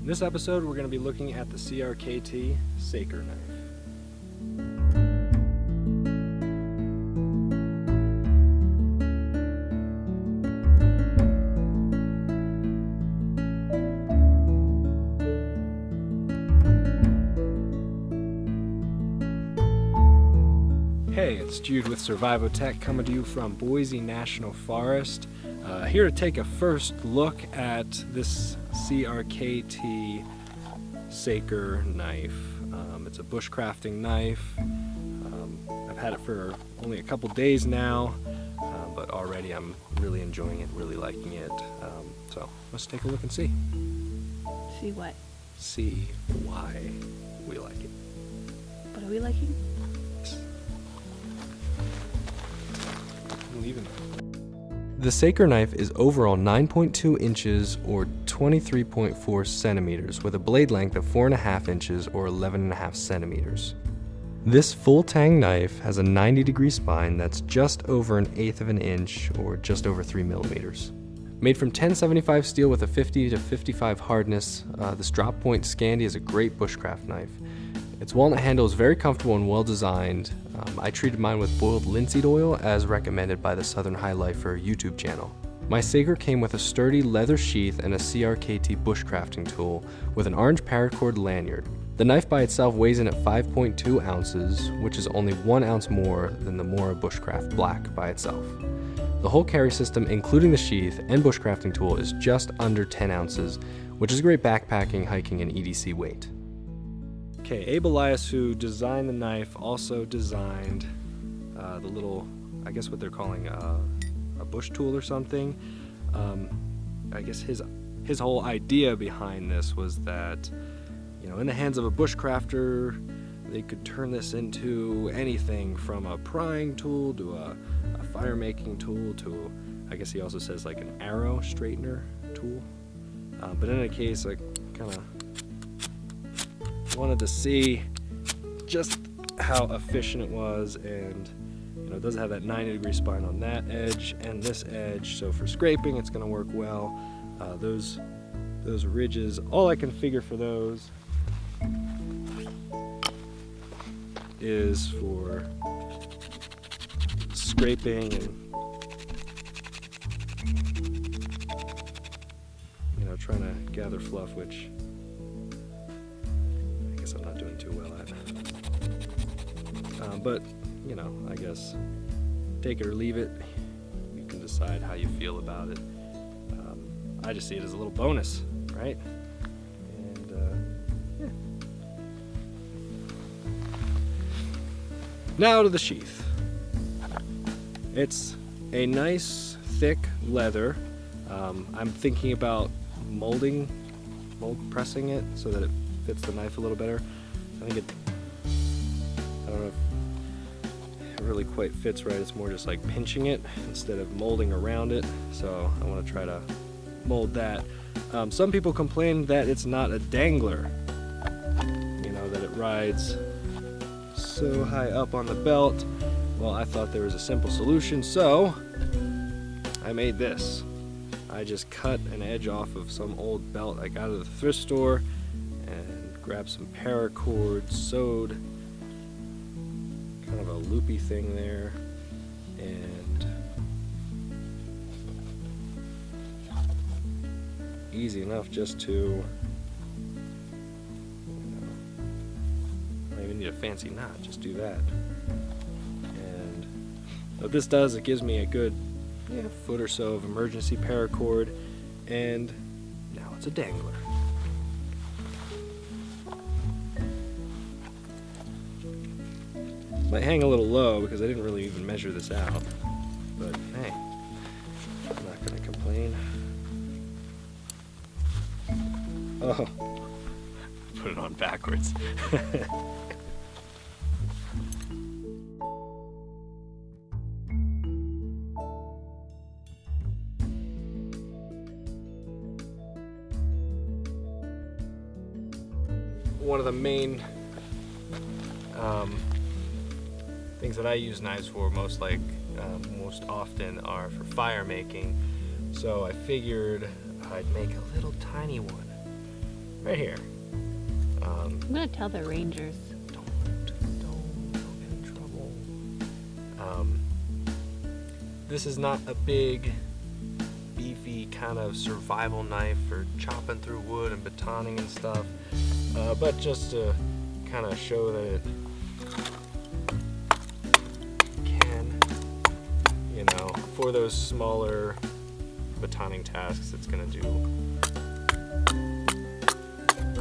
In this episode, we're going to be looking at the CRKT Saker knife. Hey, it's Jude with SurvivoTek coming to you from Boise National Forest. Here to take a first look at this CRKT Saker knife. It's a bushcrafting knife. I've had it for only a couple days now, but already I'm really enjoying it, really liking it. So let's take a look and see. See what? See why we like it. What are we liking? I'm leaving. The Saker knife is overall 9.2 inches or 23.4 centimeters with a blade length of 4.5 inches or 11.5 centimeters. This full tang knife has a 90-degree spine that's just over 1/8 of an inch or just over 3 millimeters. Made from 1075 steel with a 50 to 55 hardness, this drop point Scandi is a great bushcraft knife. Its walnut handle is very comfortable and well designed. I treated mine with boiled linseed oil as recommended by the Southern High Lifer YouTube channel. My Saker came with a sturdy leather sheath and a CRKT bushcrafting tool with an orange paracord lanyard. The knife by itself weighs in at 5.2 ounces, which is only 1 ounce more than the Mora Bushcraft Black by itself. The whole carry system, including the sheath and bushcrafting tool, is just under 10 ounces, which is a great backpacking, hiking, and EDC weight. Okay, Abe Elias, who designed the knife, also designed the little, I guess what they're calling a bush tool or something. I guess his whole idea behind this was that, you know, in the hands of a bushcrafter, they could turn this into anything from a prying tool to a fire making tool to, I guess he also says like an arrow straightener tool. But in any case, I kind of wanted to see just how efficient it was, and you know, it does have that 90-degree spine on that edge and this edge, so for scraping it's going to work well. Those ridges, all I can figure for those is for scraping and, you know, trying to gather fluff, which I'm not doing too well at. But, you know, I guess take it or leave it. You can decide how you feel about it. I just see it as a little bonus, right? And, yeah. Now to the sheath. It's a nice, thick leather. I'm thinking about mold pressing it so that it fits the knife a little better. I don't know if it really quite fits right. It's more just like pinching it instead of molding around it. So I want to try to mold that. Some people complain that it's not a dangler, you know, that it rides so high up on the belt. Well, I thought there was a simple solution, so I made this. I just cut an edge off of some old belt I got at the thrift store and grabbed some paracord, sewed kind of a loopy thing there, and easy enough just to, you know, I don't even need a fancy knot, just do that. And what this does, it gives me a good foot or so of emergency paracord, and now it's a dangler. Might hang a little low because I didn't really even measure this out, but hey, I'm not going to complain. Oh, put it on backwards. One of the main things that I use knives for most often are for fire making. So I figured I'd make a little tiny one. right here. I'm gonna tell the rangers. Don't get in trouble. This is not a big, beefy kind of survival knife for chopping through wood and batoning and stuff, but just to kind of show that it can, you know, for those smaller batoning tasks, it's gonna do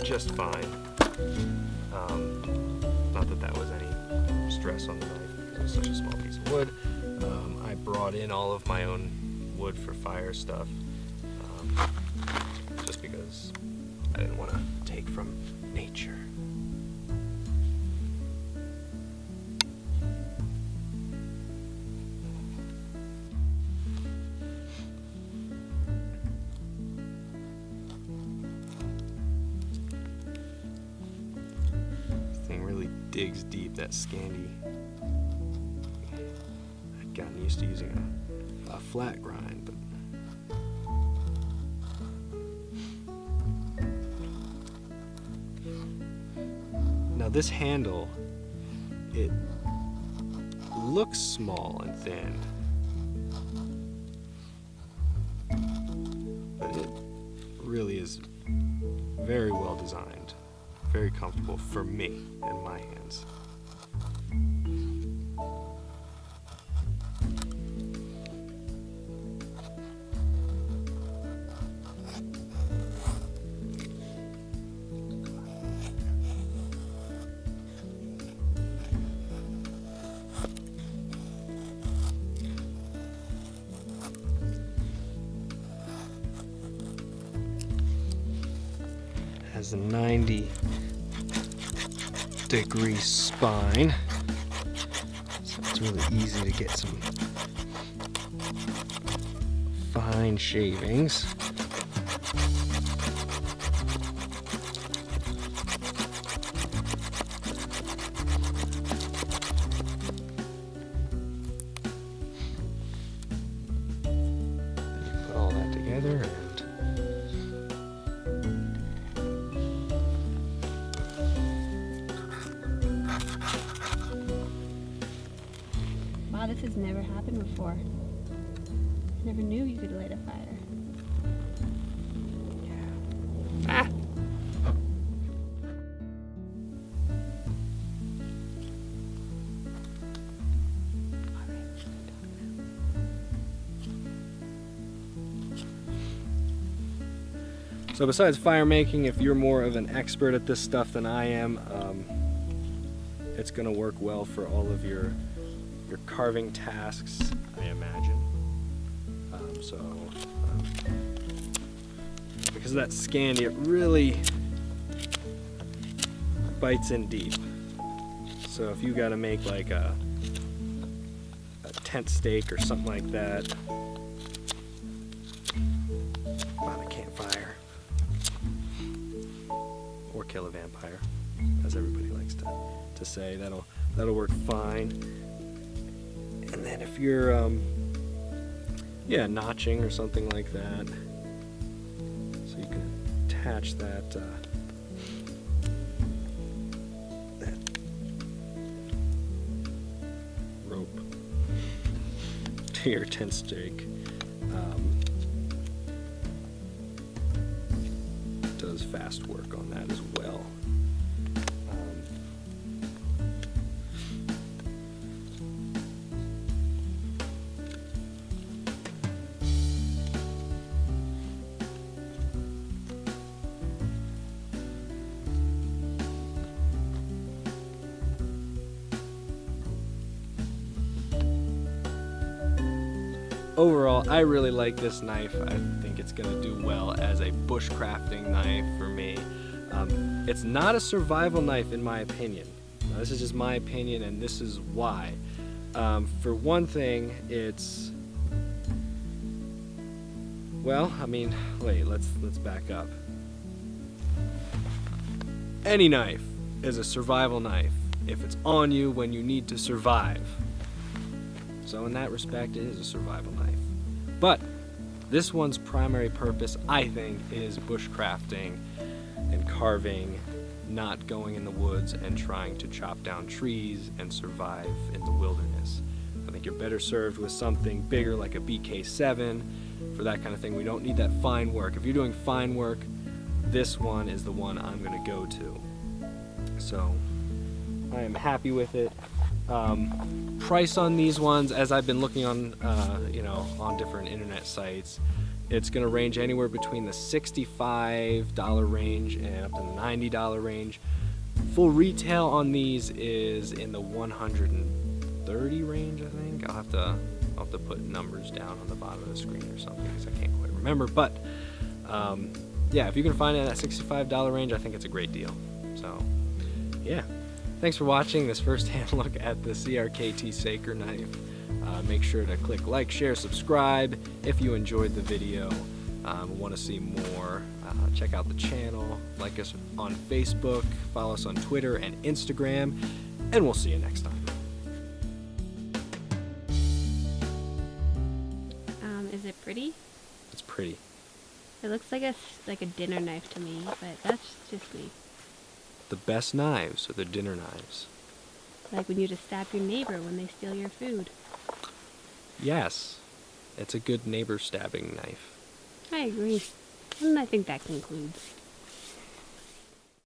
just fine. Not that that was any stress on the knife because it was such a small piece of wood. I brought in all of my own wood for fire stuff, just because I didn't want to take from nature. This thing really digs deep, that Scandi. I'd gotten used to using a flat grind, but now this handle, it looks small and thin, but it really is very well designed, very comfortable for me and my hands. Has a 90-degree spine, so it's really easy to get some fine shavings. Then you put all that together and Wow, this has never happened before. I never knew you could light a fire. ah! So besides fire making, if you're more of an expert at this stuff than I am, it's going to work well for all of your carving tasks, I imagine. Because of that Scandi, it really bites in deep. So if you got to make like a tent stake or something like that by the campfire, or kill a vampire, as everybody likes to say, that'll work fine. And then if you're notching or something like that, so you can attach that that rope to your tent stake. Does fast work on that as well. Overall, I really like this knife. I think it's going to do well as a bushcrafting knife for me. It's not a survival knife in my opinion. Now, this is just my opinion, and this is why. For one thing, it's... Well, I mean, wait, let's back up. Any knife is a survival knife if it's on you when you need to survive. So in that respect, it is a survival knife. But this one's primary purpose, I think, is bushcrafting and carving, not going in the woods and trying to chop down trees and survive in the wilderness. I think you're better served with something bigger like a BK7 for that kind of thing. We don't need that fine work. If you're doing fine work, this one is the one I'm going to go to. So I am happy with it. Price on these ones, as I've been looking on, on different internet sites, it's going to range anywhere between the $65 range and up to the $90 range. Full retail on these is in the $130 range, I think. I'll have to put numbers down on the bottom of the screen or something because I can't quite remember. But yeah, if you can find it at that $65 range, I think it's a great deal. So yeah, thanks for watching this first-hand look at the CRKT Saker knife. Make sure to click like, share, subscribe if you enjoyed the video. Want to see more, check out the channel, like us on Facebook, follow us on Twitter and Instagram, and we'll see you next time. Is it pretty? It's pretty. It looks like a dinner knife to me, but that's just me. The best knives are the dinner knives. Like when you just stab your neighbor when they steal your food. Yes, it's a good neighbor stabbing knife. I agree. And I think that concludes.